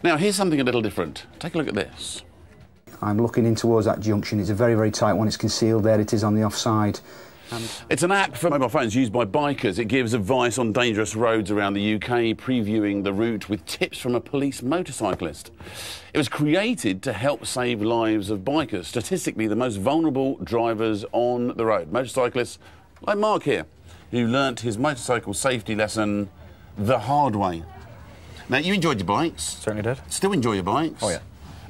Now, here's something a little different. Take a look at this. I'm looking in towards that junction. It's a very, very tight one. It's concealed. There it is on the offside. It's an app for mobile phones used by bikers. It gives advice on dangerous roads around the UK, previewing the route with tips from a police motorcyclist. It was created to help save lives of bikers, statistically the most vulnerable drivers on the road. Motorcyclists like Mark here, who learnt his motorcycle safety lesson the hard way. Now, you enjoyed your bikes. Certainly did. Still enjoy your bikes. Oh, yeah.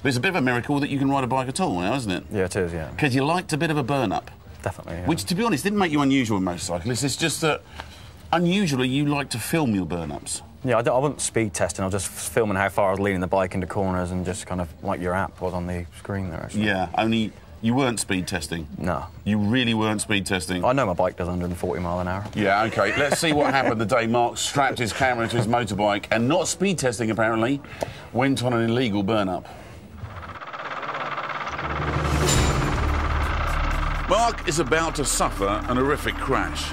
But it's a bit of a miracle that you can ride a bike at all now, isn't it? Yeah, it is, yeah. Because you liked a bit of a burn-up. Definitely, yeah. Which, to be honest, didn't make you unusual in motorcyclists. It's just that, unusually, you like to film your burn-ups. Yeah, I wasn't speed testing. I was just filming how far I was leaning the bike into corners and just kind of like your app was on the screen there, actually. Yeah, only you weren't speed testing. No. You really weren't speed testing. I know my bike does 140 mile an hour. Yeah, OK. Let's see what happened the day Mark strapped his camera to his motorbike and, not speed testing, apparently, went on an illegal burn-up. Mark is about to suffer an horrific crash.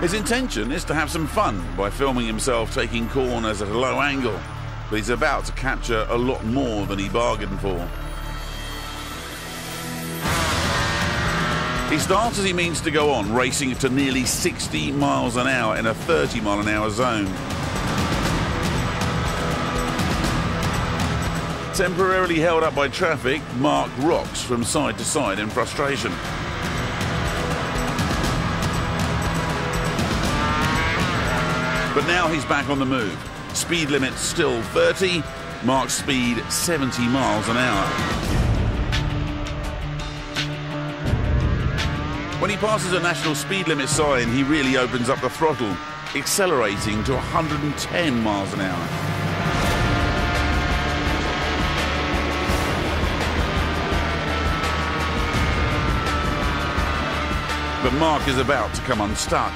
His intention is to have some fun by filming himself taking corners at a low angle, but he's about to capture a lot more than he bargained for. He starts as he means to go on, racing to nearly 60 miles an hour in a 30 mile an hour zone. Temporarily held up by traffic, Mark rocks from side to side in frustration. But now he's back on the move. Speed limit still 30, Mark's speed 70 miles an hour. When he passes a national speed limit sign, he really opens up the throttle, accelerating to 110 miles an hour. But Mark is about to come unstuck.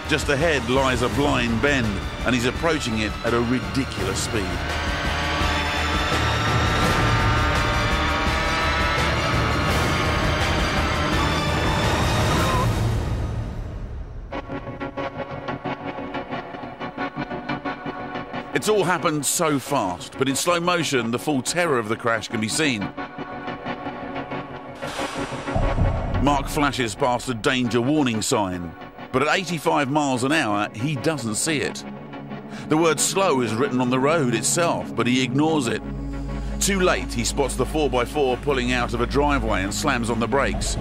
Just ahead lies a blind bend, and he's approaching it at a ridiculous speed. It's all happened so fast, but in slow motion, the full terror of the crash can be seen. Mark flashes past a danger warning sign, but at 85 miles an hour, he doesn't see it. The word slow is written on the road itself, but he ignores it. Too late, he spots the 4x4 pulling out of a driveway and slams on the brakes.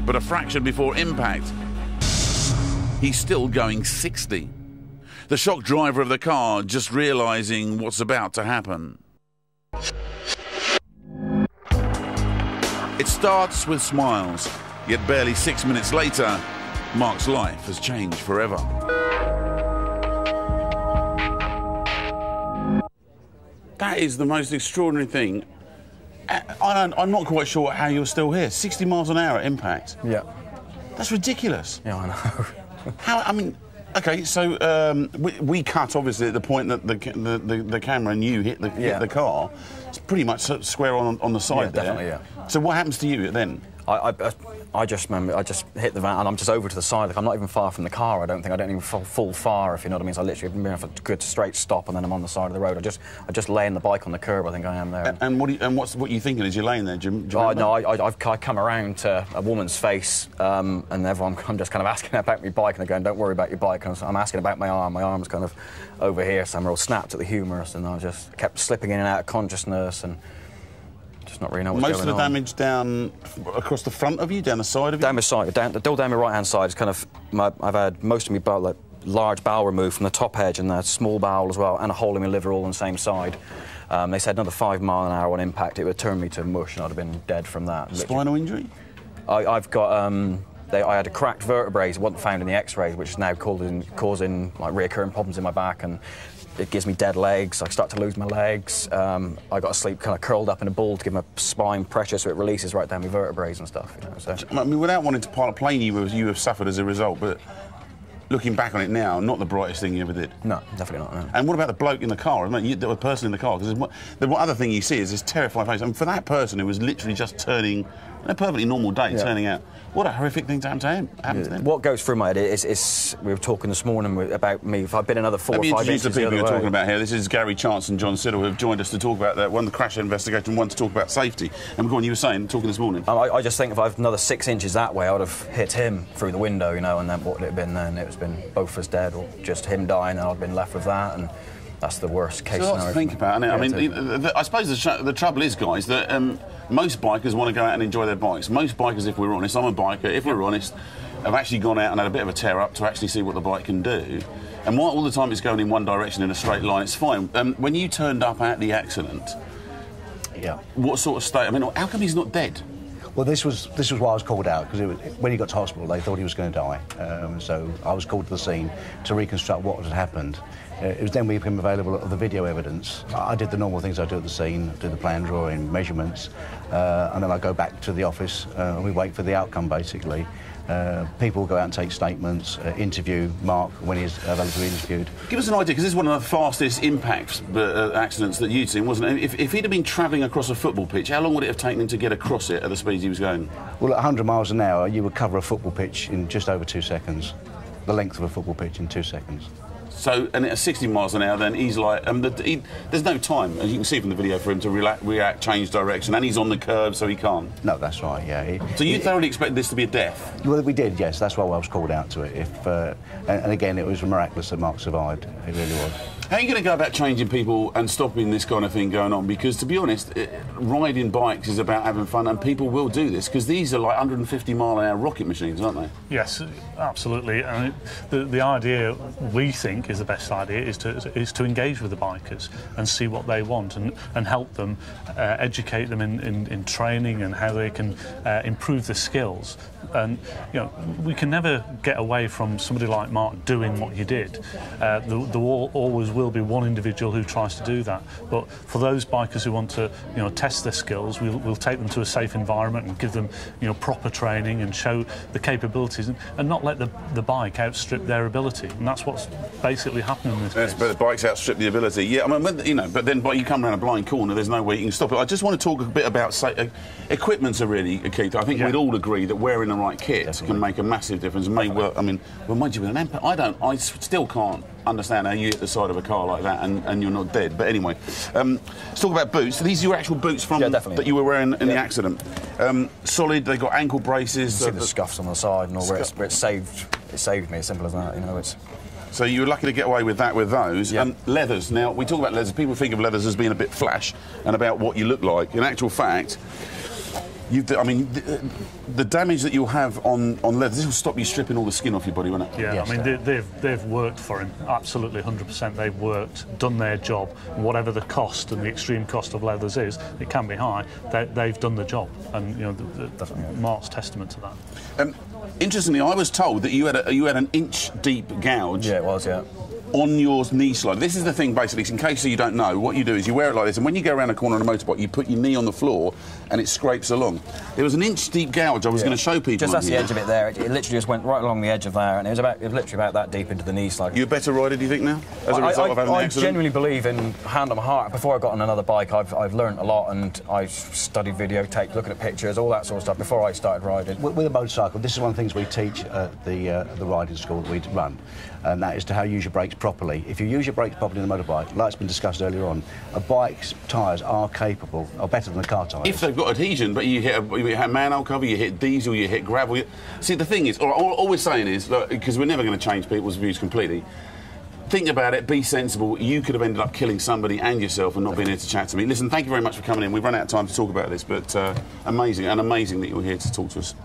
But a fraction before impact, he's still going 60. The shocked driver of the car just realising what's about to happen. It starts with smiles, yet barely 6 minutes later, Mark's life has changed forever. That is the most extraordinary thing. I'm not quite sure how you're still here. 60 miles an hour at impact. Yeah. That's ridiculous. Yeah, I know. How, I mean, OK, so we cut, obviously, at the point that the camera and you hit the car. It's pretty much square on the side there. Definitely, yeah. So what happens to you then? I just remember, I just hit the van and I'm just over to the side. Like, I'm not even far from the car, I don't think. I don't even fall far, if you know what I mean. So I literally been off a good straight stop and then I'm on the side of the road. I just laying the bike on the curb, I think I am there. And what are you thinking as you're laying there? Do you no, I've come around to a woman's face and I'm just kind of asking about my bike and they're going, don't worry about your bike. And I'm asking about my arm. My arm's kind of over here, so I'm all snapped at the humerus and I just kept slipping in and out of consciousness and just not really know what's going on. Most of the damage down across the front of you, down the side of you? Down my side, down my right-hand side. It's kind of, I've had most of my bowel, like, large bowel removed from the top edge and a small bowel as well, and a hole in my liver all on the same side. They said another 5 mile an hour on impact, it would turn me to mush and I'd have been dead from that. Spinal injury? I've got, I had a cracked vertebrae, it wasn't found in the x-rays, which is now causing like reoccurring problems in my back, and it gives me dead legs. I start to lose my legs. I got to sleep kind of curled up in a ball to give my spine pressure so it releases right down my vertebrae and stuff. You know, so. I mean, without wanting to blame you have suffered as a result, but looking back on it now, not the brightest thing you ever did. No, definitely not. No. And what about the bloke in the car? I mean, the person in the car? Because the other thing you see is this terrifying face. I mean, for that person who was literally just turning A perfectly normal day turning out. What a horrific thing to happen to him. What goes through my head is we were talking this morning about me. If I'd been another 4 or 5 inches introduce the people you're talking about here. This is Gary Chance and John Siddle, who have joined us to talk about one, the crash investigation, one to talk about safety. And go on, you were saying, talking this morning. I just think if I was another 6 inches that way, I would have hit him through the window, you know, and then what would it have been then? It would have been both of us dead, or just him dying, and I'd been left with that. And that's the worst case scenario. To think about, isn't it? I mean, I suppose the trouble is, guys, that most bikers want to go out and enjoy their bikes. Most bikers, if we're honest, I'm a biker, if we're honest, have actually gone out and had a bit of a tear up to actually see what the bike can do. And while all the time it's going in one direction in a straight line, it's fine. When you turned up at the accident, what sort of state? I mean, how come he's not dead? Well, this was why I was called out, because when he got to hospital, they thought he was going to die. So I was called to the scene to reconstruct what had happened. It was then we became available of the video evidence. I did the normal things I do at the scene, do the plan drawing, measurements, and then I go back to the office and we wait for the outcome, basically. People go out and take statements, interview Mark when he's available to be interviewed. Give us an idea, because this is one of the fastest impact accidents that you'd seen, wasn't it? If he'd have been travelling across a football pitch, how long would it have taken him to get across it at the speed he was going? Well, at 100 miles an hour, you would cover a football pitch in just over 2 seconds. The length of a football pitch in 2 seconds. So, and at 60 miles an hour, then he's like, there's no time, as you can see from the video, for him to react, change direction, and he's on the curb, so he can't. No, that's right, yeah. So you thoroughly expected this to be a death? Well, we did, yes. That's why I was called out to it. And again, it was miraculous that Mark survived. It really was. How are you going to go about changing people and stopping this kind of thing going on? Because, to be honest, riding bikes is about having fun, and people will do this, because these are like 150-mile-an-hour rocket machines, aren't they? Yes, absolutely. And the idea, we think, is the best idea, is to engage with the bikers and see what they want and help them, educate them in training and how they can improve their skills. And, you know, we can never get away from somebody like Mark doing what you did. There always will be one individual who tries to do that. But for those bikers who want to, you know, test their skills, we'll take them to a safe environment and give them, you know, proper training and show the capabilities and not let the bike outstrip their ability. And that's what's basically happening in this case. But the bikes outstrip the ability. Yeah, I mean, you know, but then you come around a blind corner, there's no way you can stop it. I just want to talk a bit about equipment's a really key. I think we'd all agree that wearing the right kit can make a massive difference. May well, I mean, remind you with an impact. I still can't understand how you hit the side of a car like that and you're not dead. But anyway, let's talk about boots. So these are your actual boots from that you were wearing in the accident. Solid. They got ankle braces. You can see the scuffs on the side and all where it saved me. As simple as that. You know, it's. So you were lucky to get away with that with those. And leathers. Now, we talk about leathers. People think of leathers as being a bit flash and about what you look like. In actual fact, the damage that you'll have on leather, this will stop you stripping all the skin off your body, won't it? Yeah, yes, I mean, they've worked for him, absolutely 100%. They've worked, done their job. Whatever the cost and the extreme cost of leathers is, it can be high, they've done the job. And, you know, Mark's testament to that. Interestingly, I was told that you had an inch-deep gouge. Yeah, it was, yeah. On your knee slide. This is the thing, basically, in case you don't know, what you do is you wear it like this, and when you go around a corner on a motorbike, you put your knee on the floor, and it scrapes along. There was an inch-deep gouge I was going to show people. Just that's the edge of it there. It literally just went right along the edge of there, and it was literally about that deep into the knee slide. You a better rider, do you think, now, as a result of having the accident? I genuinely believe, in hand on my heart, before I got on another bike, I've learned a lot, and I've studied videotape, looking at pictures, all that sort of stuff, before I started riding. With a motorcycle, this is one of the things we teach at the riding school that we run, and that is to how you use your brakes properly. If you use your brakes properly in a motorbike, like it's been discussed earlier on, a bike's tyres are better than the car tyres. If they've got adhesion, but you hit a manhole cover, you hit diesel, you hit gravel. See, the thing is, all we're saying is, because we're never going to change people's views completely, think about it, be sensible. You could have ended up killing somebody and yourself and not being here to chat to me. Listen, thank you very much for coming in. We've run out of time to talk about this, but amazing that you were here to talk to us.